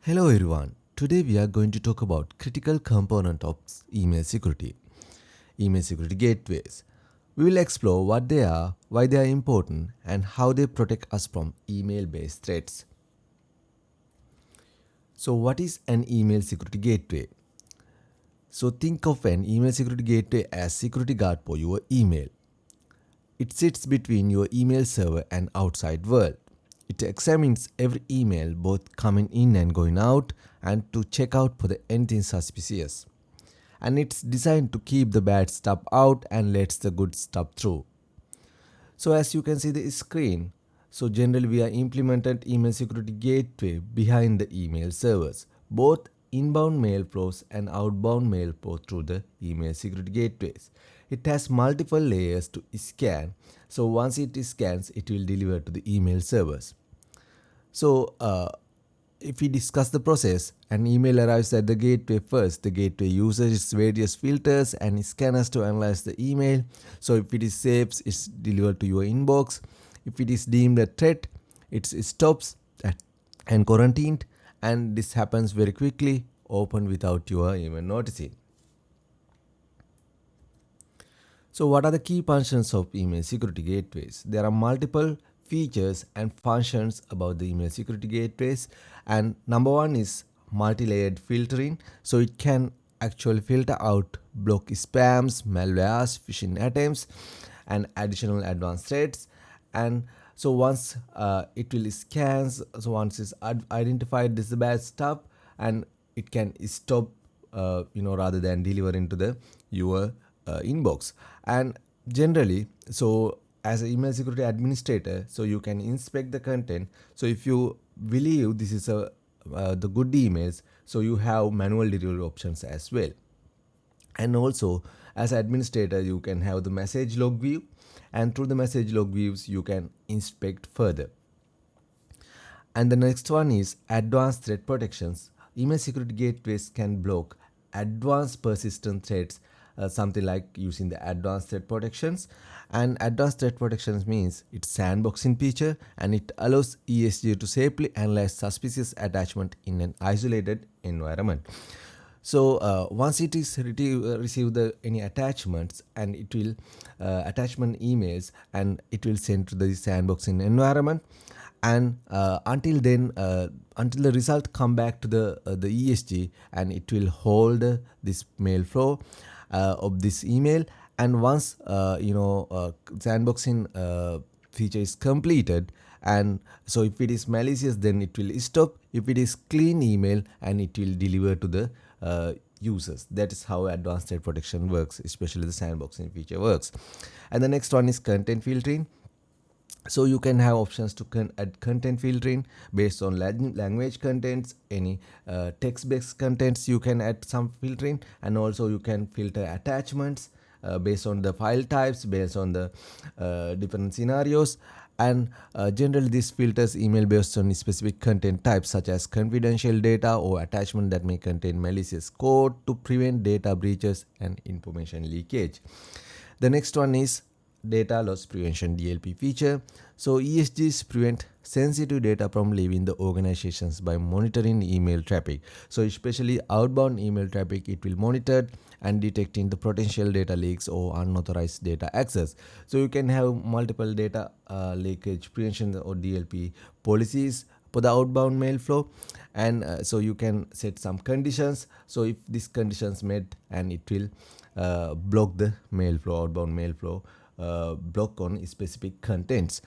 Hello everyone. Today we are going to talk about critical component of email security gateways. We will explore what they are, why they are important, and how they protect us from email-based threats. So what is an email security gateway? So think of an email security gateway as security guard for your email. It sits between your email server and outside world. It examines every email both coming in and going out and to check out for anything suspicious. And it's designed to keep the bad stuff out and lets the good stuff through. So as you can see the screen, so generally we are implemented email security gateway behind the email servers. Both inbound mail flows and outbound mail flow through the email security gateways. It has multiple layers to scan. So once it scans, it will deliver to the email servers. So if we discuss the process, an email arrives at the gateway first. The gateway uses its various filters and scanners to analyze the email. So if it is safe, it's delivered to your inbox. If it is deemed a threat, it stops and quarantined. And this happens very quickly, open without your even noticing. So what are the key functions of email security gateways? There are multiple features and functions about the email security gateways, and number one is multi-layered filtering. So it can actually filter out block spams, malwares, phishing attempts, and additional advanced threats. And so once it will scans, so once it's identified this is bad stuff, and it can stop rather than delivering to the your inbox. And generally, so as an email security administrator, so you can inspect the content. So if you believe this is the good emails, so you have manual delivery options as well. And also as administrator, you can have the message log view, and through the message log views you can inspect further. And the next one is advanced threat protections. Email security gateways can block advanced persistent threats, something like using the advanced threat protections. And advanced threat protections means it's sandboxing feature, and it allows ESG to safely analyze suspicious attachment in an isolated environment. So once it is receive the any attachments, and it will attachment emails, and it will send to the sandboxing environment. And until then, until the result come back to the ESG, and it will hold this mail flow of this email. And once sandboxing feature is completed, and so if it is malicious, then it will stop. If it is clean email, and it will deliver to the users. That is how advanced threat protection works, especially the sandboxing feature works. And the next one is content filtering. So you can have options to add content filtering based on language contents, any text-based contents you can add some filtering, and also you can filter attachments based on the file types, based on the different scenarios. And generally this filters email based on specific content types such as confidential data or attachment that may contain malicious code to prevent data breaches and information leakage. The next one is data loss prevention DLP feature. So ESGs prevent sensitive data from leaving the organizations by monitoring email traffic. So especially outbound email traffic, it will monitor and detecting the potential data leaks or unauthorized data access. So you can have multiple data leakage prevention or DLP policies for the outbound mail flow. And so you can set some conditions. So if these conditions met, and it will block the mail flow, outbound mail flow, block on specific contents.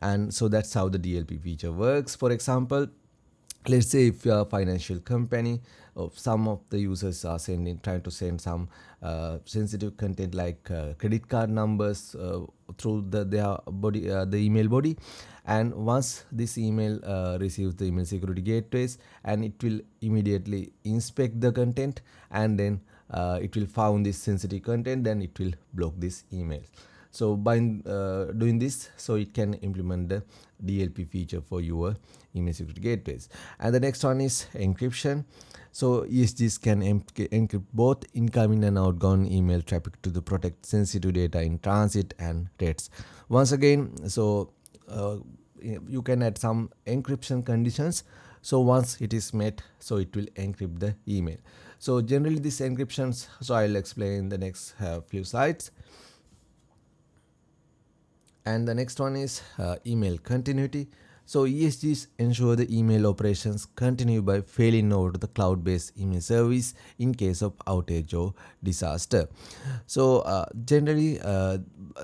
And so that's how the DLP feature works. For example, let's say if you're a financial company, some of the users are trying to send some sensitive content like credit card numbers through their body, the email body. And once this email receives the email security gateways, and it will immediately inspect the content, and then it will found this sensitive content, then it will block this email. So by doing this, so it can implement the DLP feature for your email security gateways. And the next one is encryption. So ESGs can encrypt both incoming and outgoing email traffic to protect sensitive data in transit and threats. Once again, so you can add some encryption conditions. So once it is met, so it will encrypt the email. So generally this encryptions, so I'll explain in the next few slides. And the next one is email continuity. So ESGs ensure the email operations continue by failing over to the cloud-based email service in case of outage or disaster. So generally,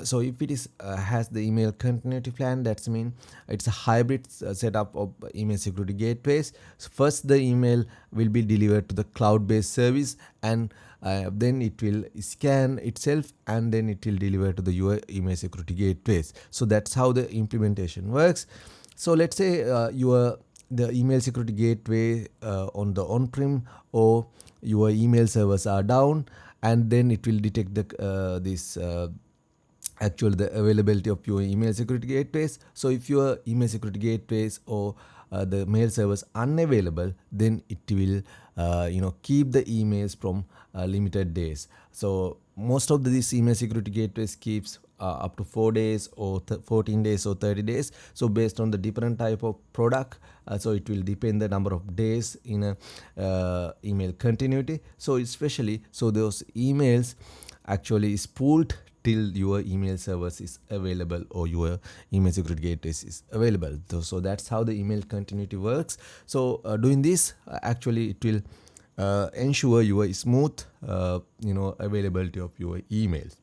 so if it is has the email continuity plan, that's mean it's a hybrid setup of email security gateways. So first, the email will be delivered to the cloud-based service, and then it will scan itself, and then it will deliver to the your email security gateways. So that's how the implementation works. So let's say your the email security gateway on the on-prem, or your email servers are down, and then it will detect the this actual the availability of your email security gateways. So if your email security gateways or the mail servers unavailable, then it will keep the emails from limited days. So most of these email security gateways keeps up to 4 days or 14 days or 30 days. So based on the different type of product, so it will depend the number of days in a email continuity. So especially, so those emails actually is pooled till your email service is available or your email security gateway is available. So that's how the email continuity works. So doing this, actually it will ensure your smooth availability of your emails.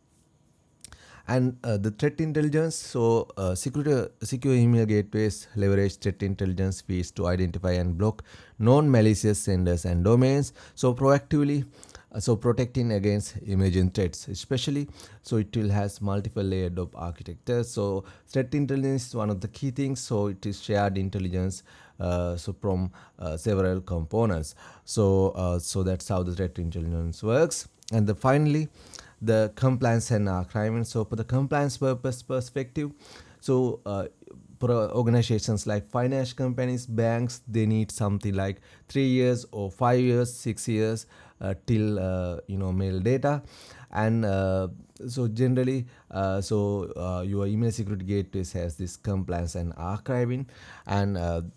And the threat intelligence, so secure email gateways leverage threat intelligence feeds to identify and block known malicious senders and domains, so proactively so protecting against emerging threats especially. So it will has multiple layered of architecture. So threat intelligence is one of the key things. So it is shared intelligence, so from several components. So that's how the threat intelligence works. And finally, the compliance and archiving. So for the compliance purpose perspective, so for organizations like financial companies, banks, they need something like 3 years or 5 years, 6 years till mail data. And so generally, your email security gateways has this compliance and archiving. And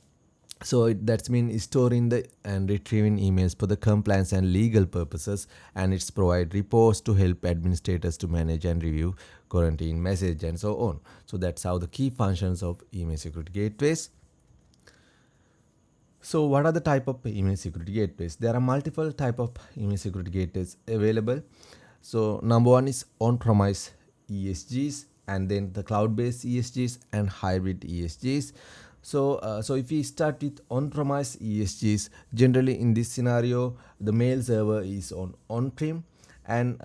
so that's mean storing the and retrieving emails for the compliance and legal purposes, and it's provide reports to help administrators to manage and review quarantine message and so on. So that's how the key functions of email security gateways. So what are the type of email security gateways? There are multiple type of email security gateways available. So number one is on-premise ESGs, and then the cloud-based ESGs and hybrid ESGs. So if we start with on-premise ESGs, generally in this scenario, the mail server is on-prem, and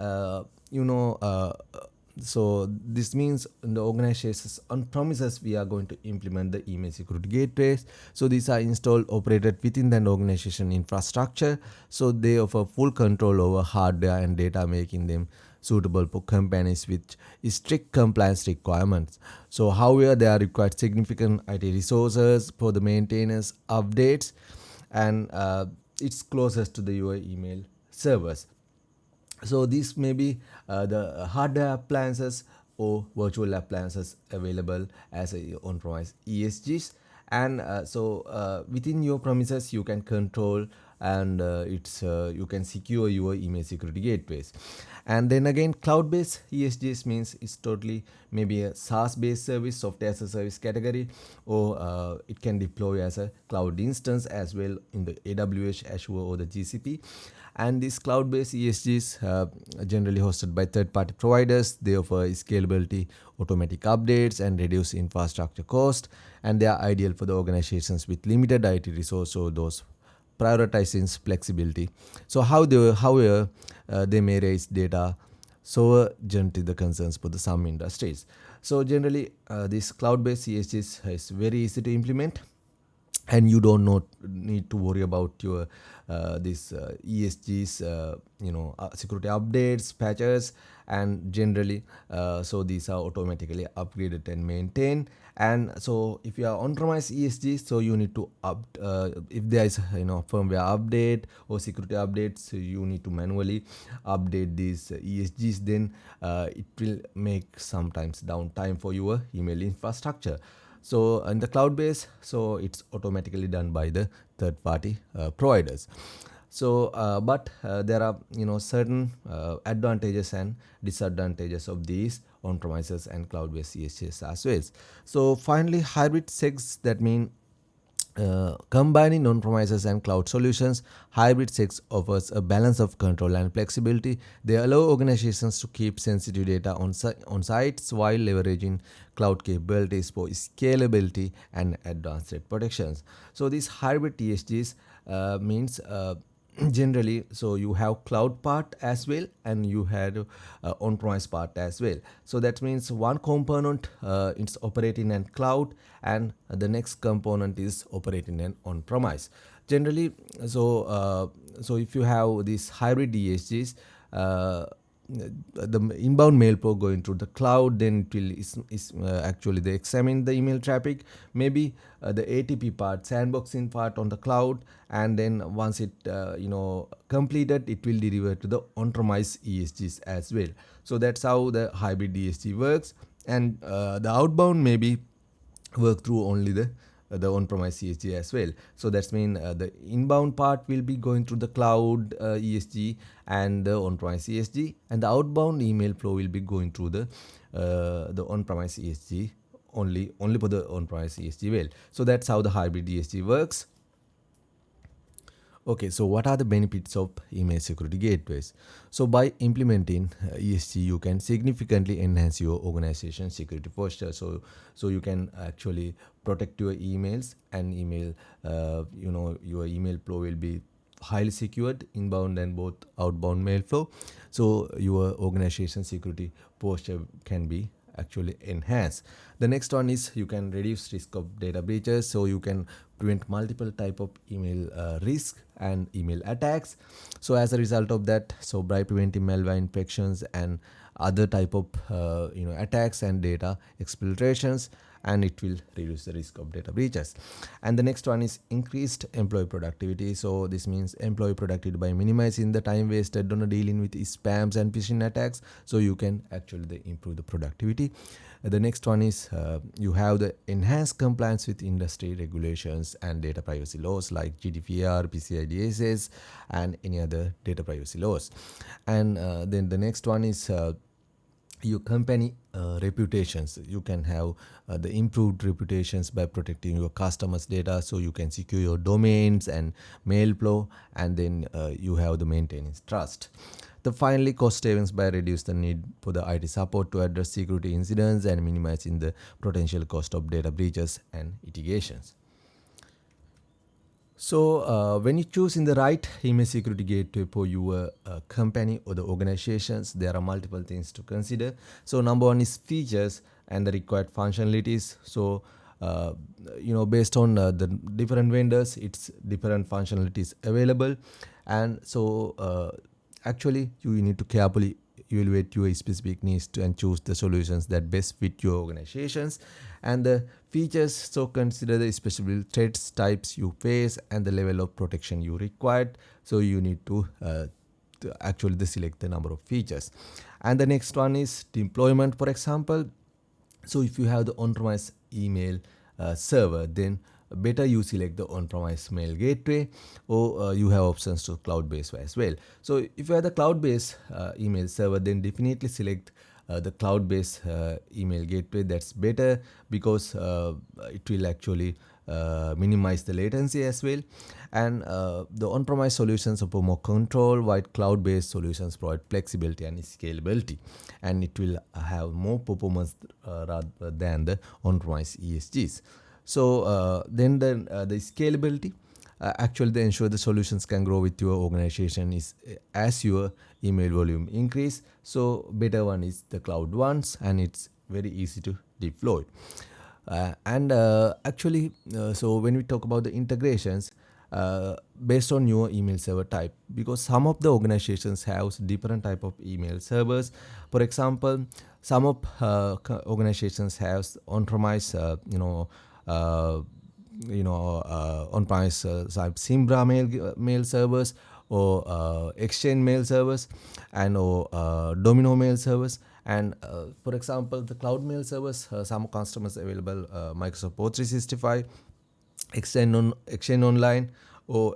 so this means in the organizations on premises we are going to implement the email security gateways. So these are installed operated within the organization infrastructure. So they offer full control over hardware and data, making them suitable for companies with strict compliance requirements. So however, they are required significant IT resources for the maintenance, updates, and it's closest to the your email servers. So these may be the hardware appliances or virtual appliances available as a on-premise ESGs. And within your premises you can control, and you can secure your email security gateways. And then again, cloud-based ESGs means it's totally maybe a SaaS-based service, software as a service category, or it can deploy as a cloud instance as well in the AWS, Azure, or the GCP. And these cloud-based ESGs generally hosted by third-party providers. They offer scalability, automatic updates, and reduce infrastructure cost. And they are ideal for the organizations with limited IT resource or those prioritizing flexibility. So however, they may raise data so generally the concerns for the some industries. So generally, this cloud-based ESGs is very easy to implement, and you don't need to worry about your these ESGs, security updates, patches, and generally, so these are automatically upgraded and maintained. And so if you are on-premise ESG, so you need to if there is firmware update or security updates, so you need to manually update these ESGs. Then it will make sometimes downtime for your email infrastructure. So in the cloud base, so it's automatically done by the third party providers. So but there are certain advantages and disadvantages of these on premises and cloud based ESGs as well. So finally, hybrid SECs, that mean combining on-premises and cloud solutions. Hybrid SECs offers a balance of control and flexibility. They allow organizations to keep sensitive data on sites while leveraging cloud capabilities for scalability and advanced threat protections. So these hybrid ESGs means generally, so you have cloud part as well and you had on-premise part as well. So that means one component it's operating in cloud and the next component is operating in on-premise generally. So if you have these hybrid ESGs, the inbound mail flow going through the cloud, then it will is actually they examine the email traffic, maybe the ATP part, sandboxing part on the cloud, and then once it completed, it will deliver to the on-premise ESGs as well. So that's how the hybrid ESG works, and the outbound maybe work through only the on-premise ESG as well. So that's mean the inbound part will be going through the cloud ESG and the on-premise ESG, and the outbound email flow will be going through the on-premise ESG only for the on-premise ESG well. So that's how the hybrid ESG works. Okay, so what are the benefits of email security gateways? So by implementing ESG, you can significantly enhance your organization security posture. So you can actually protect your emails and email, your email flow will be highly secured, inbound and both outbound mail flow. So your organization security posture can be actually enhanced. The next one is you can reduce risk of data breaches, so you can prevent multiple type of email risk and email attacks. So as a result of that, so by preventing malware infections and other type of attacks and data exfiltrations, and it will reduce the risk of data breaches. And the next one is increased employee productivity. So this means employee productivity by minimizing the time wasted on dealing with spams and phishing attacks, so you can actually improve the productivity. The next one is you have the enhanced compliance with industry regulations and data privacy laws like GDPR, PCI DSS, and any other data privacy laws. And then the next one is your company reputations. You can have the improved reputations by protecting your customers' data, so you can secure your domains and mail flow, and then you have the maintenance trust. The finally, cost savings by reduce the need for the IT support to address security incidents and minimizing the potential cost of data breaches and litigations. So when you choose in the right email security gateway for your company or the organizations, there are multiple things to consider. So number one is features and the required functionalities. So based on the different vendors, it's different functionalities available, and so actually you need to carefully evaluate your specific needs and choose the solutions that best fit your organizations. And the features, so consider the specific threats types you face and the level of protection you require. So you need to actually select the number of features. And the next one is deployment. For example, so if you have the on-premise email server, then better you select the on-premise mail gateway, or you have options to cloud-based as well. So if you have the cloud-based email server, then definitely select the cloud-based email gateway. That's better because it will actually minimize the latency as well. And the on-premise solutions offer more control, while cloud-based solutions provide flexibility and scalability, and it will have more performance rather than the on-premise ESGs. So then the scalability, actually they ensure the solutions can grow with your organization is as your email volume increase. So better one is the cloud ones, and it's very easy to deploy. So when we talk about the integrations, based on your email server type, because some of the organizations have different type of email servers. For example, some of organizations have on-premise on-premise Simbra mail servers, or Exchange mail servers, and or Domino mail servers. And for example, the cloud mail servers, some customers available Microsoft O365, Exchange Online, or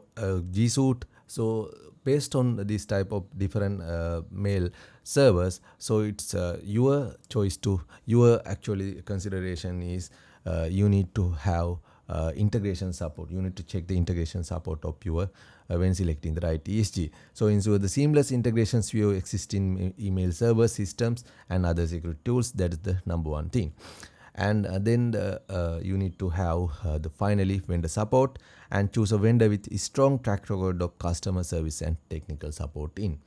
G Suite. So based on this type of different mail servers, so it's your choice to your actually consideration is you need to have integration support. You need to check the integration support of your when selecting the right ESG. So ensure the seamless integrations with existing email server systems and other security tools. That is the number one thing. And then you need to have the finally vendor support, and choose a vendor with a strong track record of customer service and technical support in.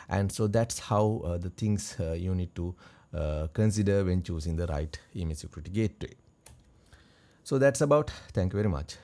And so that's how the things you need to consider when choosing the right email security gateway. So that's about. Thank you very much.